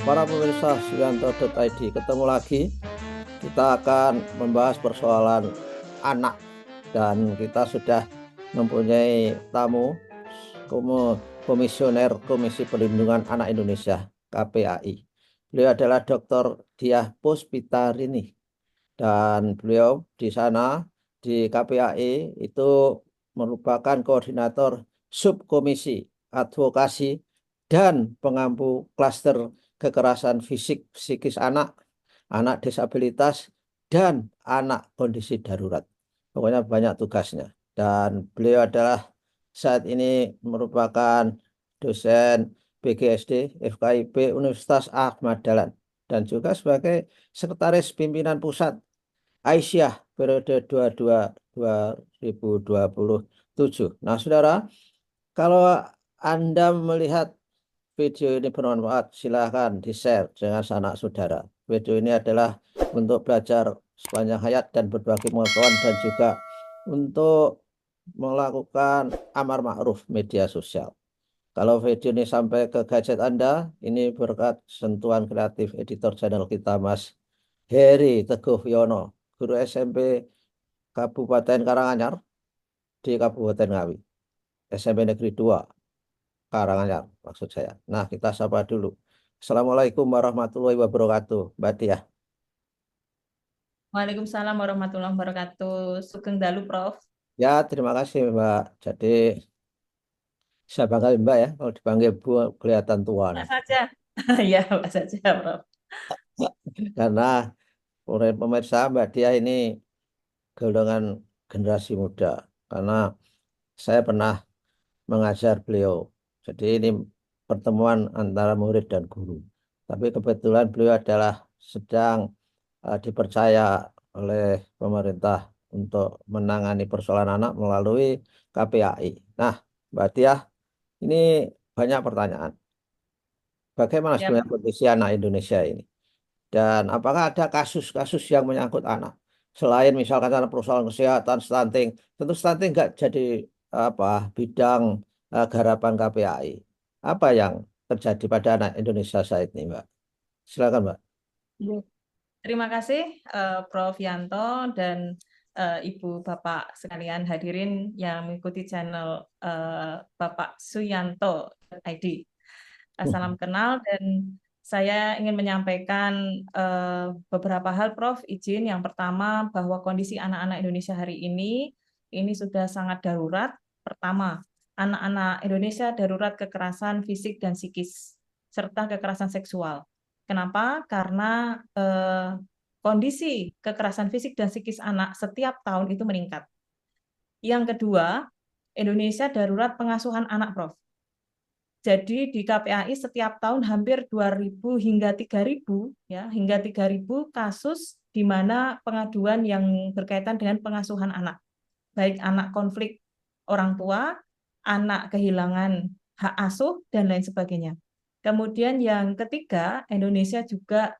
Para pemirsa Suyanto.id, ketemu lagi. Kita akan membahas persoalan anak dan kita sudah mempunyai tamu Komisioner Komisi Perlindungan Anak Indonesia (KPAI). Beliau adalah Dr. Diah Puspitarini dan beliau di sana di KPAI itu merupakan koordinator subkomisi advokasi dan pengampu klaster kekerasan fisik psikis anak, anak disabilitas, dan anak kondisi darurat. Pokoknya banyak tugasnya. Dan beliau adalah saat ini merupakan dosen PGSD FKIP Universitas Ahmad Dahlan dan juga sebagai sekretaris pimpinan pusat Aisyah periode 22-2027. Nah, saudara, kalau Anda melihat video ini bermanfaat, silahkan di-share dengan sanak saudara. Video ini adalah untuk belajar sepanjang hayat dan berbagi pengetahuan dan juga untuk melakukan amar ma'ruf media sosial. Kalau video ini sampai ke gadget Anda, ini berkat sentuhan kreatif editor channel kita, Mas Heri Teguh Yono, guru SMP Kabupaten Karanganyar di Kabupaten Ngawi, SMP Negeri 2 Karanganyar maksud saya. Nah, kita sapa dulu. Assalamualaikum warahmatullahi wabarakatuh, Mbak Diah. Waalaikumsalam warahmatullahi wabarakatuh. Sugeng Dalu, Prof. Ya, terima kasih, Mbak. Jadi, saya panggil Mbak ya. Kalau dipanggil Bu, kelihatan tua Mbak nih. saja. Ya, Mbak saja, Prof. Karena pemirsa Mbak Diah ini golongan generasi muda. Karena saya pernah mengajar beliau. Jadi ini pertemuan antara murid dan guru. Tapi kebetulan beliau adalah sedang dipercaya oleh pemerintah untuk menangani persoalan anak melalui KPAI. Nah, Mbak Tiah, ini banyak pertanyaan. Bagaimana Ya, sebenarnya Prof. kondisi anak Indonesia ini? Dan apakah ada kasus-kasus yang menyangkut anak? Selain misalkan karena persoalan kesehatan, stunting, tentu stunting nggak jadi bidang garapan KPAI. Apa yang terjadi pada anak Indonesia saat ini, Mbak? Silakan, Mbak. Ya. Terima kasih, Prof. Yanto dan Ibu Bapak sekalian hadirin yang mengikuti channel Bapak Suyanto ID. Salam kenal dan saya ingin menyampaikan beberapa hal, Prof. Izin yang pertama bahwa kondisi anak-anak Indonesia hari ini sudah sangat darurat. Pertama, anak-anak Indonesia darurat kekerasan fisik dan psikis serta kekerasan seksual. Kenapa? Karena kondisi kekerasan fisik dan psikis anak setiap tahun itu meningkat. Yang kedua, Indonesia darurat pengasuhan anak, Prof. Jadi di KPAI setiap tahun hampir 2.000 hingga 3.000 ya, hingga 3.000 kasus di mana pengaduan yang berkaitan dengan pengasuhan anak. Baik anak konflik orang tua, anak kehilangan hak asuh dan lain sebagainya. Kemudian yang ketiga, Indonesia juga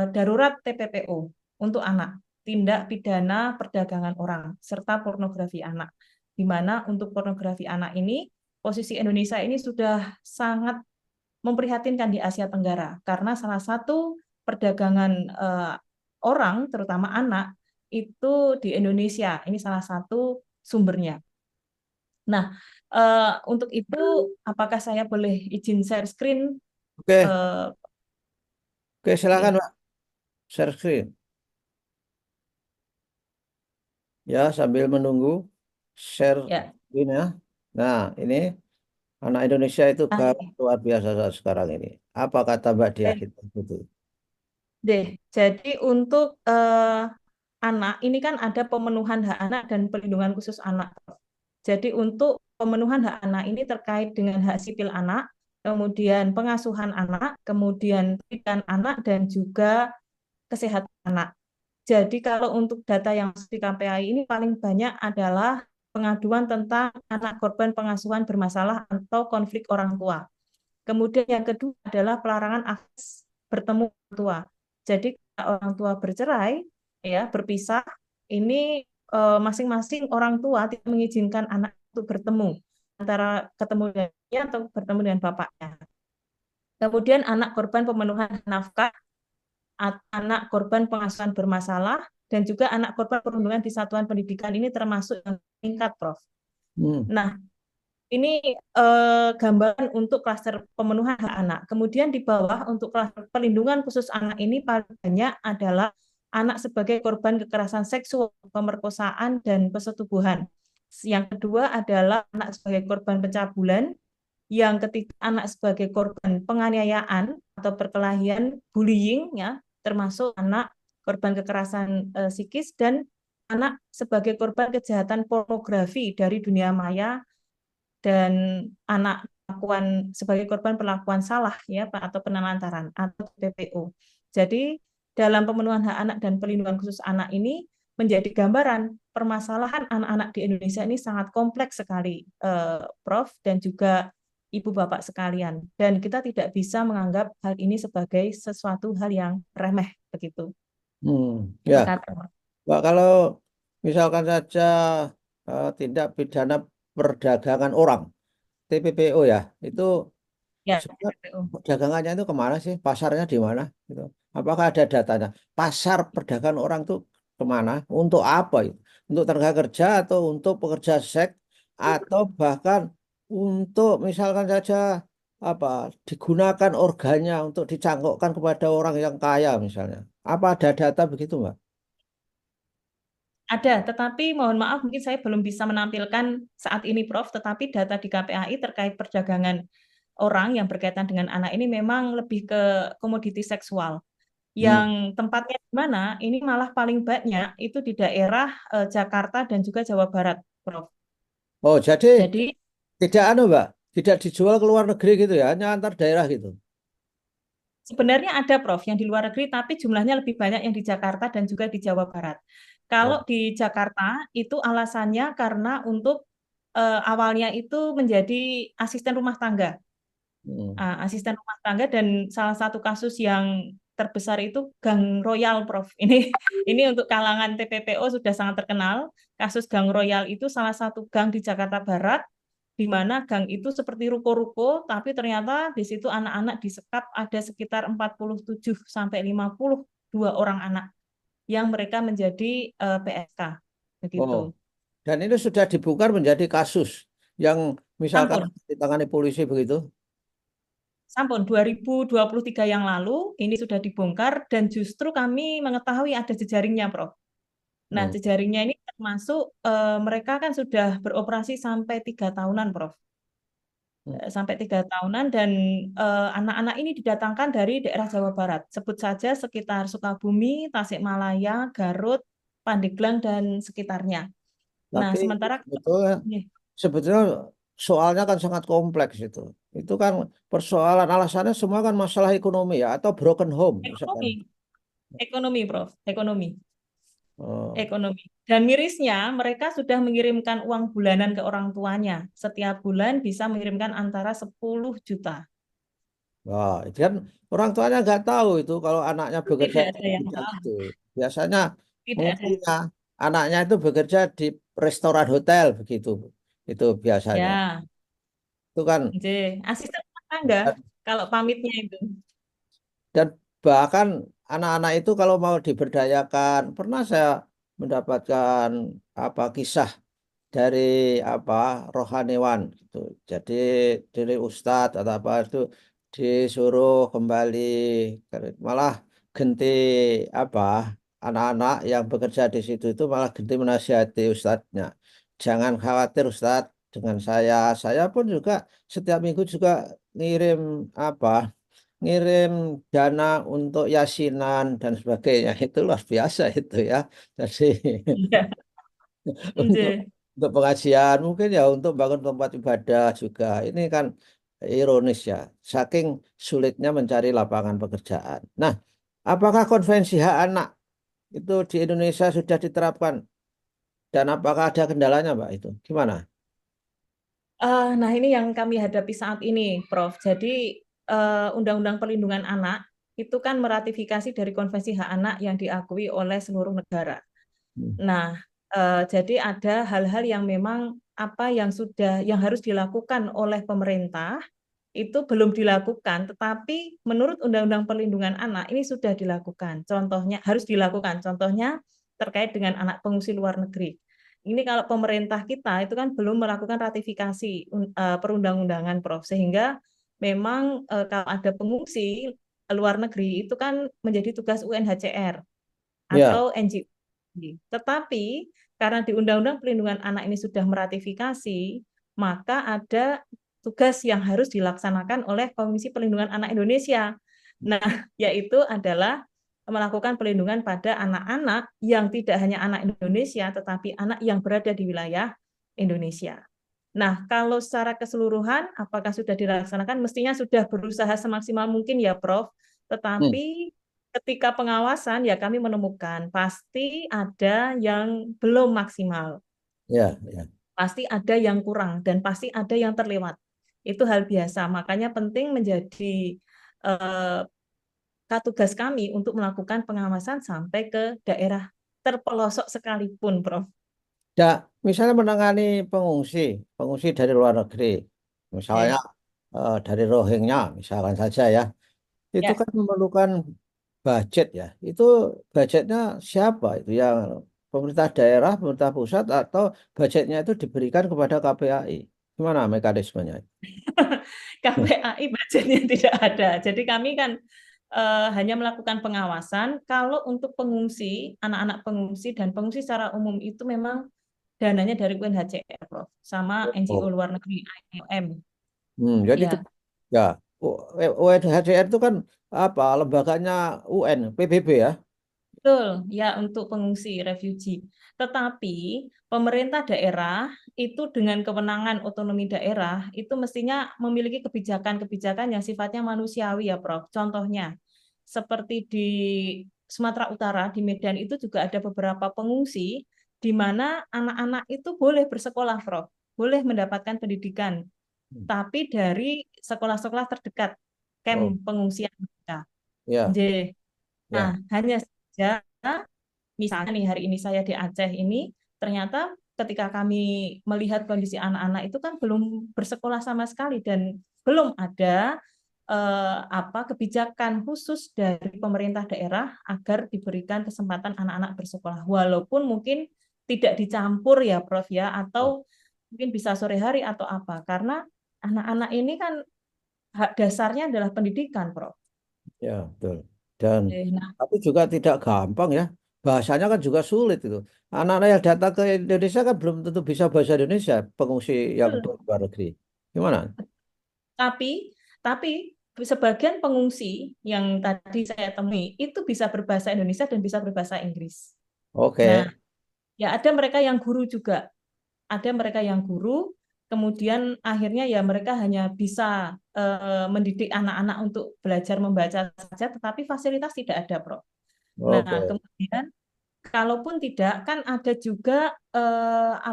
darurat TPPO untuk anak, tindak pidana perdagangan orang serta pornografi anak. Di mana untuk pornografi anak ini posisi Indonesia ini sudah sangat memprihatinkan di Asia Tenggara karena salah satu perdagangan orang, terutama anak, itu di Indonesia. Ini salah satu sumbernya. Nah, untuk itu, apakah saya boleh izin share screen? Oke, Eh, oke, silakan, Oke. Mbak. Share screen. Ya, sambil menunggu share Ya. screen ya. Nah, ini anak Indonesia itu Ah, gawat luar biasa saat sekarang ini. Apa kata Mbak Diah oke. itu? Deh, jadi untuk anak ini kan ada pemenuhan hak anak dan perlindungan khusus anak. Jadi untuk pemenuhan hak anak ini terkait dengan hak sipil anak, kemudian pengasuhan anak, kemudian pendidikan anak dan juga kesehatan anak. Jadi kalau untuk data yang di KPAI ini paling banyak adalah pengaduan tentang anak korban pengasuhan bermasalah atau konflik orang tua. Kemudian yang kedua adalah pelarangan akses bertemu orang tua. Jadi orang tua bercerai, ya berpisah, ini masing-masing orang tua tidak mengizinkan anak untuk bertemu antara ketemu dengannya atau bertemu dengan bapaknya. Kemudian anak korban pemenuhan nafkah, anak korban pengasuhan bermasalah, dan juga anak korban perundungan di satuan pendidikan ini termasuk yang meningkat, Prof. Hmm. Nah, ini gambaran untuk klaster pemenuhan hak anak. Kemudian di bawah untuk klaster perlindungan khusus anak ini paling banyak adalah anak sebagai korban kekerasan seksual, pemerkosaan, dan persetubuhan. Yang kedua adalah anak sebagai korban pencabulan. Yang ketiga, anak sebagai korban penganiayaan atau perkelahian, bullying, ya, termasuk anak korban kekerasan psikis, dan anak sebagai korban kejahatan pornografi dari dunia maya, dan anak sebagai korban perlakuan salah, ya, atau penelantaran atau PPO. Jadi dalam pemenuhan hak anak dan perlindungan khusus anak ini menjadi gambaran permasalahan anak-anak di Indonesia ini sangat kompleks sekali, Prof, dan juga Ibu Bapak sekalian. Dan kita tidak bisa menganggap hal ini sebagai sesuatu hal yang remeh begitu. Ya, Kata. Pak, kalau misalkan saja tindak pidana perdagangan orang, TPPO ya, itu Ya, sebenarnya PPO. perdagangannya itu kemana sih? Pasarnya di mana? Gitu. Apakah ada datanya? Pasar perdagangan orang itu kemana? Untuk apa itu? Untuk tenaga kerja atau untuk pekerja seks atau bahkan untuk misalkan saja apa digunakan organnya untuk dicangkokkan kepada orang yang kaya misalnya. Apa ada data begitu, Mbak? Ada, tetapi mohon maaf mungkin saya belum bisa menampilkan saat ini, Prof, tetapi data di KPAI terkait perdagangan orang yang berkaitan dengan anak ini memang lebih ke komoditi seksual. Hmm. Yang tempatnya di mana, ini malah paling banyak itu di daerah Jakarta dan juga Jawa Barat, Prof. Oh, jadi Jadi tidak anu, Mbak, tidak dijual ke luar negeri gitu ya, hanya antar daerah gitu. sebenarnya ada, Prof, yang di luar negeri, tapi jumlahnya lebih banyak yang di Jakarta dan juga di Jawa Barat. Kalau Oh. di Jakarta itu alasannya karena untuk awalnya itu menjadi asisten rumah tangga. Hmm. Asisten rumah tangga, dan salah satu kasus yang terbesar itu Gang Royal, Prof. Ini untuk kalangan TPPO sudah sangat terkenal. Kasus Gang Royal itu salah satu gang di Jakarta Barat, di mana gang itu seperti ruko-ruko, tapi ternyata di situ anak-anak disekap ada sekitar 47 sampai 52 orang anak yang mereka menjadi PSK. Oh. Begitu. Dan ini sudah dibuka menjadi kasus yang misalkan Sampun. ditangani polisi begitu. Sampun 2023 yang lalu ini sudah dibongkar, dan justru kami mengetahui ada jejaringnya, Prof. Nah, Hmm. jejaringnya ini termasuk mereka kan sudah beroperasi sampai 3 tahunan, Prof. Hmm. Sampai 3 tahunan, dan anak-anak ini didatangkan dari daerah Jawa Barat. Sebut saja sekitar Sukabumi, Tasikmalaya, Garut, Pandeglang, dan sekitarnya. Nah, Tapi sementara sebetulnya, sebetulnya soalnya kan sangat kompleks itu. Itu kan persoalan alasannya semua kan masalah ekonomi ya atau broken home misalkan. ekonomi, ekonomi, Prof. Ekonomi. Oh. Ekonomi. Dan mirisnya, mereka sudah mengirimkan uang bulanan ke orang tuanya. Setiap bulan bisa mengirimkan antara 10 juta. Wah, itu kan orang tuanya nggak tahu itu kalau anaknya bekerja Tidak di ada yang bidang tahu. itu. Biasanya Tidak ada. mengertinya anaknya itu bekerja di restoran hotel begitu. Itu biasanya. Ya, Itu kan asisten rumah tangga kalau pamitnya itu. dan bahkan anak-anak itu kalau mau diberdayakan, pernah saya mendapatkan apa kisah dari apa rohaniwan gitu. Jadi dari ustadz atau apa itu disuruh kembali malah genti apa anak-anak yang bekerja di situ itu malah genti menasihati ustadznya. Jangan khawatir ustadz dengan saya pun juga setiap minggu juga ngirim apa ngirim dana untuk yasinan dan sebagainya itu luar biasa itu ya. Jadi Iya. untuk Nje. untuk pengajian mungkin ya untuk bangun tempat ibadah juga ini kan ironis ya saking sulitnya mencari lapangan pekerjaan. Nah, apakah konvensi hak anak itu di Indonesia sudah diterapkan dan apakah ada kendalanya, Mbak, itu gimana? Nah, ini yang kami hadapi saat ini, Prof. Jadi, Undang-Undang Perlindungan Anak itu kan meratifikasi dari Konvensi Hak Anak yang diakui oleh seluruh negara. Hmm. Nah, jadi ada hal-hal yang memang yang harus dilakukan oleh pemerintah itu belum dilakukan, tetapi menurut Undang-Undang Perlindungan Anak ini sudah dilakukan. Contohnya harus dilakukan. Contohnya terkait dengan anak pengungsi luar negeri. Ini kalau pemerintah kita itu kan belum melakukan ratifikasi perundang-undangan, Prof. Sehingga memang kalau ada pengungsi luar negeri itu kan menjadi tugas UNHCR Ya, atau NGO. Tetapi karena di Undang-Undang Perlindungan Anak ini sudah meratifikasi, maka ada tugas yang harus dilaksanakan oleh Komisi Perlindungan Anak Indonesia. Nah, yaitu adalah melakukan perlindungan pada anak-anak yang tidak hanya anak Indonesia, tetapi anak yang berada di wilayah Indonesia. Nah, kalau secara keseluruhan, apakah sudah dilaksanakan? Mestinya sudah berusaha semaksimal mungkin ya, Prof. hmm, Tetapi ketika pengawasan ya kami menemukan pasti ada yang belum maksimal, ya, ya. pasti ada yang kurang dan pasti ada yang terlewat. Itu hal biasa. Makanya penting menjadi eh, tugas kami untuk melakukan pengawasan sampai ke daerah terpelosok sekalipun, Prof. Ya, misalnya menangani pengungsi, pengungsi dari luar negeri, misalnya Oke. dari Rohingya, misalkan saja ya, itu Ya, kan memerlukan budget ya. Itu budgetnya siapa itu yang pemerintah daerah, pemerintah pusat atau budgetnya itu diberikan kepada KPAI? Gimana mekanismenya? KPAI budgetnya tidak ada. Jadi kami kan hanya melakukan pengawasan. Kalau untuk pengungsi, anak-anak pengungsi dan pengungsi secara umum itu memang dananya dari UNHCR, Prof. Sama NGO Oh, luar negeri, IOM. jadi itu Ya, ya UNHCR itu kan apa lembaganya UN, PBB ya. betul. Ya, untuk pengungsi, refugee. Tetapi pemerintah daerah itu dengan kewenangan otonomi daerah itu mestinya memiliki kebijakan-kebijakan yang sifatnya manusiawi ya, Prof. Contohnya, seperti di Sumatera Utara, di Medan itu juga ada beberapa pengungsi di mana anak-anak itu boleh bersekolah, Prof. Boleh mendapatkan pendidikan, Hmm. tapi dari sekolah-sekolah terdekat, Oh, camp pengungsian mereka. ya, J. Nah, ya. hanya saja misalnya nih hari ini saya di Aceh ini, ternyata ketika kami melihat kondisi anak-anak itu kan belum bersekolah sama sekali dan belum ada kebijakan khusus dari pemerintah daerah agar diberikan kesempatan anak-anak bersekolah. Walaupun mungkin tidak dicampur ya, Prof ya, atau mungkin bisa sore hari atau apa. Karena anak-anak ini kan hak dasarnya adalah pendidikan, Prof. Ya, betul. Dan Nah, tapi juga tidak gampang ya. Bahasanya kan juga sulit itu. Anak-anak yang datang ke Indonesia kan belum tentu bisa bahasa Indonesia, pengungsi yang betul. dari luar negeri. Gimana? Tapi sebagian pengungsi yang tadi saya temui itu bisa berbahasa Indonesia dan bisa berbahasa Inggris. Nah, Oke. ya ada mereka yang guru juga. Ada mereka yang guru, kemudian akhirnya ya mereka hanya bisa mendidik anak-anak untuk belajar membaca saja, tetapi fasilitas tidak ada, Prof. Nah, Oke. kemudian kalaupun tidak, kan ada juga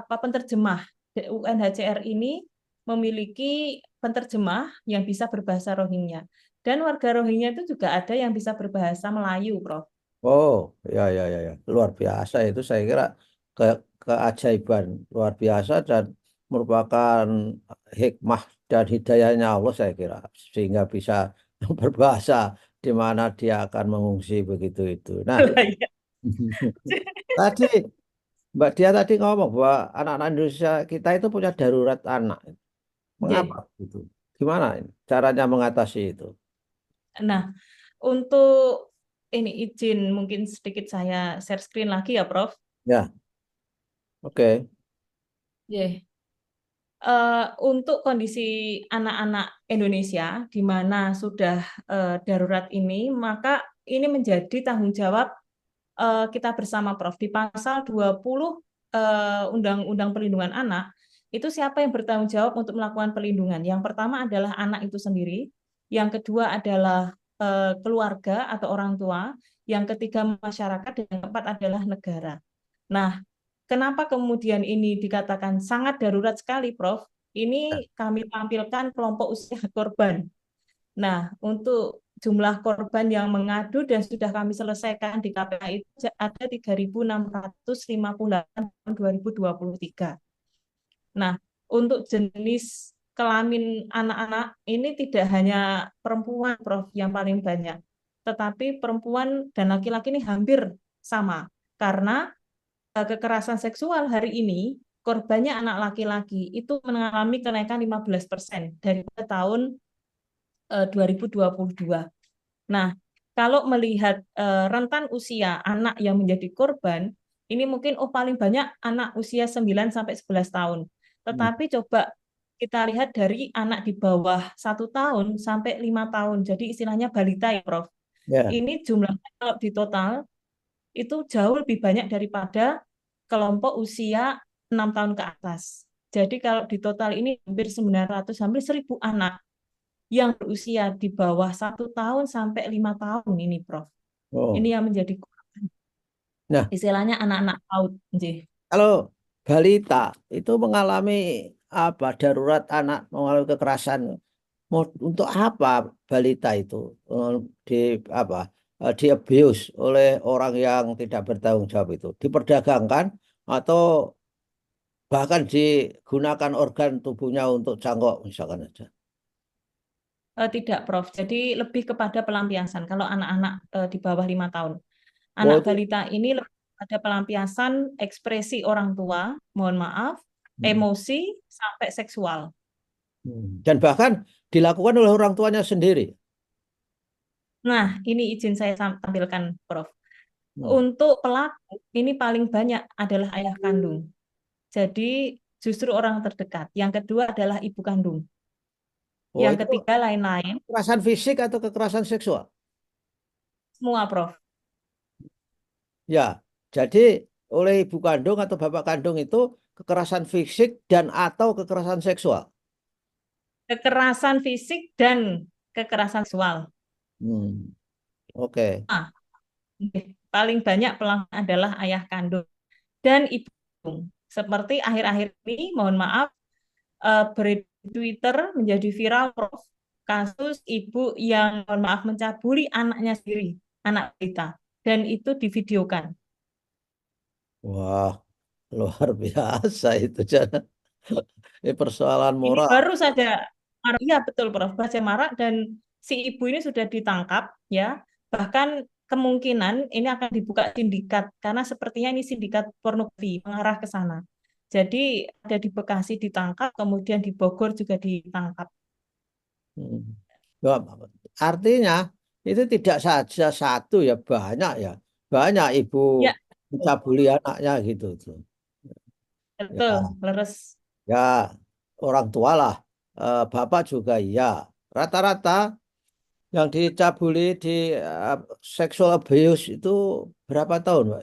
penterjemah. UNHCR ini memiliki penterjemah yang bisa berbahasa Rohingya. Dan warga Rohingya itu juga ada yang bisa berbahasa Melayu, Prof. Oh, ya, ya, ya, ya. Luar biasa itu saya kira ke keajaiban luar biasa dan merupakan hikmah dan hidayahnya Allah saya kira sehingga bisa berbahasa di mana dia akan mengungsi begitu itu. Nah, tadi Mbak Dia tadi ngomong bahwa anak-anak Indonesia kita itu punya darurat anak. Mengapa Oke. gitu? Gimana ini caranya mengatasi itu? Nah, untuk ini izin mungkin sedikit saya share screen lagi ya, Prof. Ya, oke. Oke. Untuk kondisi anak-anak Indonesia di mana sudah darurat ini, maka ini menjadi tanggung jawab kita bersama, Prof. Di pasal 20 Undang-Undang Perlindungan Anak, itu siapa yang bertanggung jawab untuk melakukan perlindungan? Yang pertama adalah anak itu sendiri, yang kedua adalah keluarga atau orang tua, yang ketiga masyarakat, dan yang keempat adalah negara. Nah, kenapa kemudian ini dikatakan sangat darurat sekali, Prof? Ini kami tampilkan kelompok usia korban. Nah, untuk jumlah korban yang mengadu dan sudah kami selesaikan di KPAI itu ada 3.658 tahun 2023. Nah, untuk jenis kelamin anak-anak ini tidak hanya perempuan, Prof, yang paling banyak, tetapi perempuan dan laki-laki ini hampir sama. Karena kekerasan seksual hari ini, korbannya anak laki-laki itu mengalami kenaikan 15% dari tahun 2022. Nah, kalau melihat rentan usia anak yang menjadi korban, ini mungkin paling banyak anak usia 9 sampai 11 tahun. Tetapi coba kita lihat dari anak di bawah 1 tahun sampai 5 tahun. Jadi istilahnya balita ya, Prof. Ya. Ini jumlahnya kalau di total itu jauh lebih banyak daripada kelompok usia 6 tahun ke atas. Jadi kalau di total ini hampir 900, hampir 1.000 anak yang berusia di bawah 1 tahun sampai 5 tahun ini, Prof. Oh. Ini yang menjadi Nah, istilahnya anak-anak PAUD. kalau balita itu mengalami apa darurat anak mengalami kekerasan, untuk apa balita itu di apa di abuse oleh orang yang tidak bertanggung jawab itu, diperdagangkan atau bahkan digunakan organ tubuhnya untuk cangkok misalkan aja. Tidak, Prof. Jadi lebih kepada pelampiasan. Kalau anak-anak di bawah 5 tahun. Oh, Anak balita ini lebih pada pelampiasan ekspresi orang tua, mohon maaf, hmm. emosi, sampai seksual. Dan bahkan dilakukan oleh orang tuanya sendiri. Nah, ini izin saya tampilkan, Prof. Hmm. Untuk pelaku, ini paling banyak adalah ayah kandung. Jadi justru orang terdekat. Yang kedua adalah ibu kandung. Oh, Yang itu ketiga lain-lain, kekerasan fisik atau kekerasan seksual? semua, Prof. Ya, jadi oleh ibu kandung atau bapak kandung itu kekerasan fisik dan atau kekerasan seksual. Kekerasan fisik dan kekerasan seksual. Hmm, oke. Nah, paling banyak pelaku adalah ayah kandung dan ibu kandung. Seperti akhir-akhir ini, mohon maaf, beredar di Twitter menjadi viral, Prof. Kasus ibu yang, mohon maaf, mencabuli anaknya sendiri, anak kita, dan itu divideokan. Wah, luar biasa itu. Jangan. Ini persoalan Ini moral. baru saja, iya betul, Prof. Baca marak dan si ibu ini sudah ditangkap, ya. Bahkan kemungkinan ini akan dibuka sindikat karena sepertinya ini sindikat pornografi mengarah ke sana. Jadi ada di Bekasi ditangkap, kemudian di Bogor juga ditangkap. Hmm. Ya, artinya itu tidak saja satu ya, banyak ya. Banyak ibu Ya, mencabuli anaknya gitu tuh. betul, Ya, leres. ya orang tua lah. Bapak juga iya. Rata-rata yang dicabuli di sexual abuse itu berapa tahun, Pak?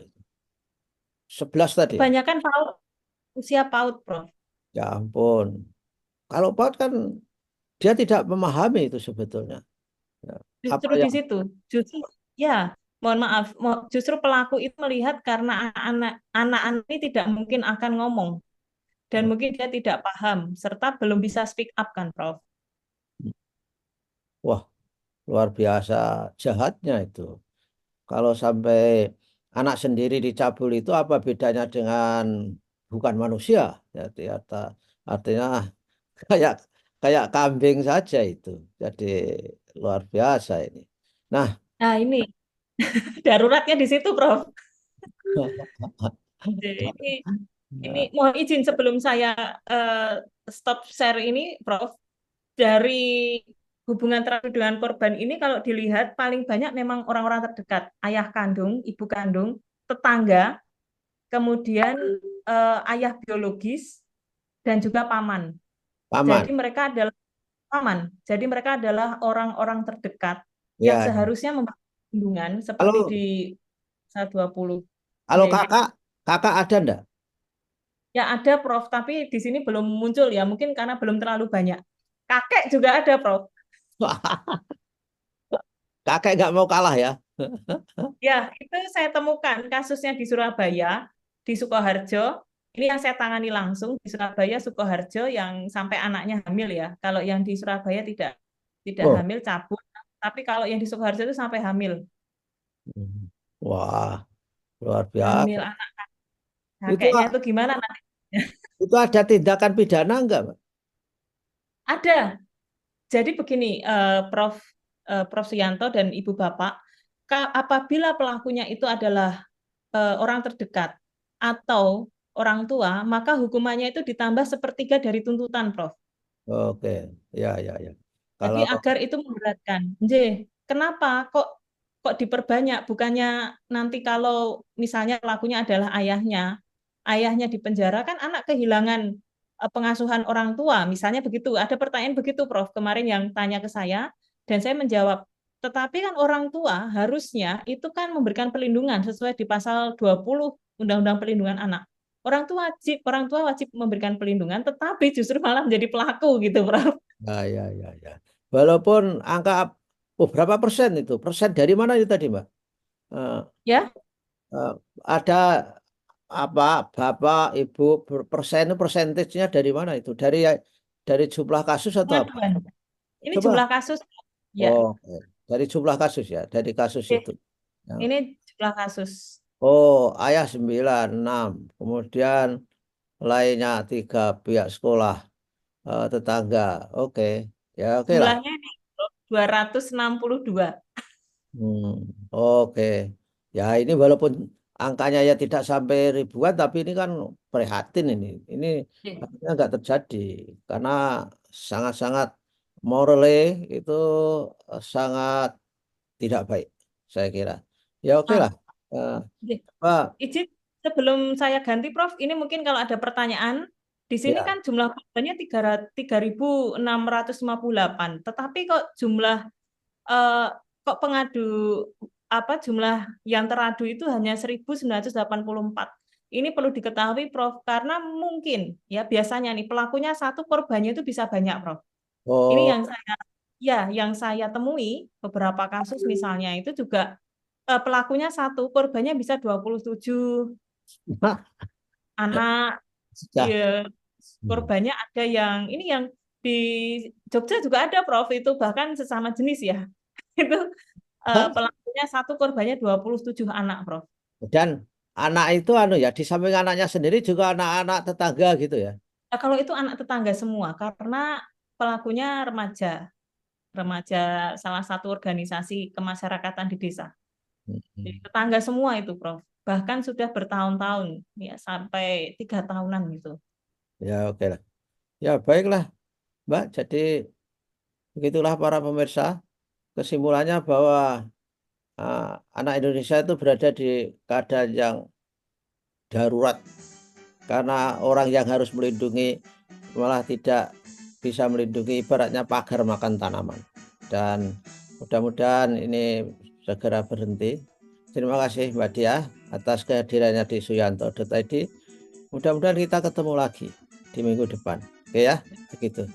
11 tadi ya? Kebanyakan PAUD, usia PAUD, Prof. Ya ampun. Kalau PAUD kan dia tidak memahami itu sebetulnya. Ya, apa Justru di yang situ, justru ya, mohon maaf, justru pelaku itu melihat karena anak-anak ini tidak mungkin akan ngomong dan mungkin dia tidak paham serta belum bisa speak up kan, Prof. wah, luar biasa jahatnya itu. Kalau sampai anak sendiri dicabul itu apa bedanya dengan bukan manusia? Jadi artinya kayak kayak kambing saja itu. Jadi luar biasa ini. Nah, Nah, ini daruratnya di situ, Prof. Jadi ini nah, mohon izin sebelum saya eh, stop share ini, Prof. Dari hubungan terakhir dengan korban ini kalau dilihat paling banyak memang orang-orang terdekat, ayah kandung, ibu kandung, tetangga, kemudian ayah biologis dan juga paman. Jadi paman. mereka adalah paman. Jadi mereka adalah orang-orang terdekat yang Ya, seharusnya memberi perlindungan seperti kalau di pasal 20. kalau Oke. kakak ada ndak? Ya ada, Prof, tapi di sini belum muncul ya, mungkin karena belum terlalu banyak. Kakek juga ada, Prof. Kakek nggak mau kalah ya? Ya, itu saya temukan kasusnya di Surabaya, di Sukoharjo. Ini yang saya tangani langsung di Surabaya, Sukoharjo yang sampai anaknya hamil ya. Kalau yang di Surabaya tidak Oh. hamil cabut, tapi kalau yang di Sukoharjo itu sampai hamil. Wah, luar Hamil biasa. anak Itu kakeknya itu gimana nanti? itu ada tindakan pidana enggak, Pak? Ada. Jadi begini, Prof. Suyanto dan Ibu Bapak, apabila pelakunya itu adalah orang terdekat atau orang tua, maka hukumannya itu ditambah sepertiga dari tuntutan, Prof. Oke, ya, ya, ya. Jadi Kalau agar itu memberatkan. Kenapa kok diperbanyak? Bukannya nanti kalau misalnya pelakunya adalah ayahnya di penjara kan anak kehilangan pengasuhan orang tua, misalnya begitu. Ada pertanyaan begitu, Prof. Kemarin yang tanya ke saya dan saya menjawab. Tetapi kan orang tua harusnya itu kan memberikan perlindungan sesuai di pasal 20 Undang-Undang Perlindungan Anak. Orang tua wajib memberikan perlindungan, tetapi justru malah menjadi pelaku gitu, Prof. ya, ya, ya, ya. Walaupun angka berapa persen itu? Persen dari mana itu tadi, Mbak? Eh, Ya, eh, ada apa Bapak Ibu persen persentasenya dari mana itu? Dari jumlah kasus atau apa? pengaduan. Ini Coba. jumlah kasus. Ya, Oh, dari jumlah kasus ya, dari kasus oke. itu. Yang, Ini jumlah kasus. oh, ayah 9, 6. Kemudian lainnya 3 pihak sekolah, tetangga. Oke, ya oke lah. Jumlahnya ini 262. Hmm, oke. Ya ini walaupun angkanya ya tidak sampai ribuan, tapi ini kan prihatin ini. Ini Oke. harusnya nggak terjadi karena sangat-sangat morally itu sangat tidak baik, saya kira. Ya oke Ah, lah. Eh, oke. Pak, Izin sebelum saya ganti, Prof, ini mungkin kalau ada pertanyaan, di sini ya, kan jumlah korbannya 3.658, tetapi kok eh, pengadu jumlah yang teradu itu hanya 1.984. Ini perlu diketahui, Prof, karena mungkin ya biasanya nih pelakunya satu, korbannya itu bisa banyak, Prof. Ini oh, yang saya temui beberapa kasus misalnya itu juga pelakunya satu, korbannya bisa 27 anak. sudah. Ya, Hmm. korbannya ada yang di Jogja juga ada, Prof, itu bahkan sesama jenis ya. Itu pelakunya satu, korbannya 27 anak, Prof. Dan anak itu anu ya, di samping anaknya sendiri juga anak-anak tetangga gitu ya. Nah, kalau itu anak tetangga semua karena pelakunya remaja, remaja salah satu organisasi kemasyarakatan di desa. Jadi Hmm. tetangga semua itu, Prof. Bahkan sudah bertahun-tahun, ya sampai 3 tahunan gitu. Ya oke lah. Ya baiklah, Mbak. Jadi begitulah para pemirsa. Kesimpulannya bahwa ah, anak Indonesia itu berada di keadaan yang darurat karena orang yang harus melindungi malah tidak bisa melindungi, ibaratnya pagar makan tanaman. Dan mudah-mudahan ini segera berhenti. Terima kasih Mbak Diah atas kehadirannya di Suyanto.id. Mudah-mudahan kita ketemu lagi di minggu depan. Oke ya, begitu.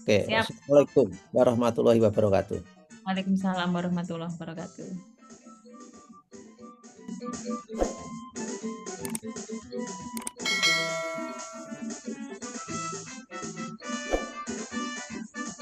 Oke, Siap. wassalamualaikum warahmatullahi wabarakatuh. Waalaikumsalam warahmatullahi wabarakatuh.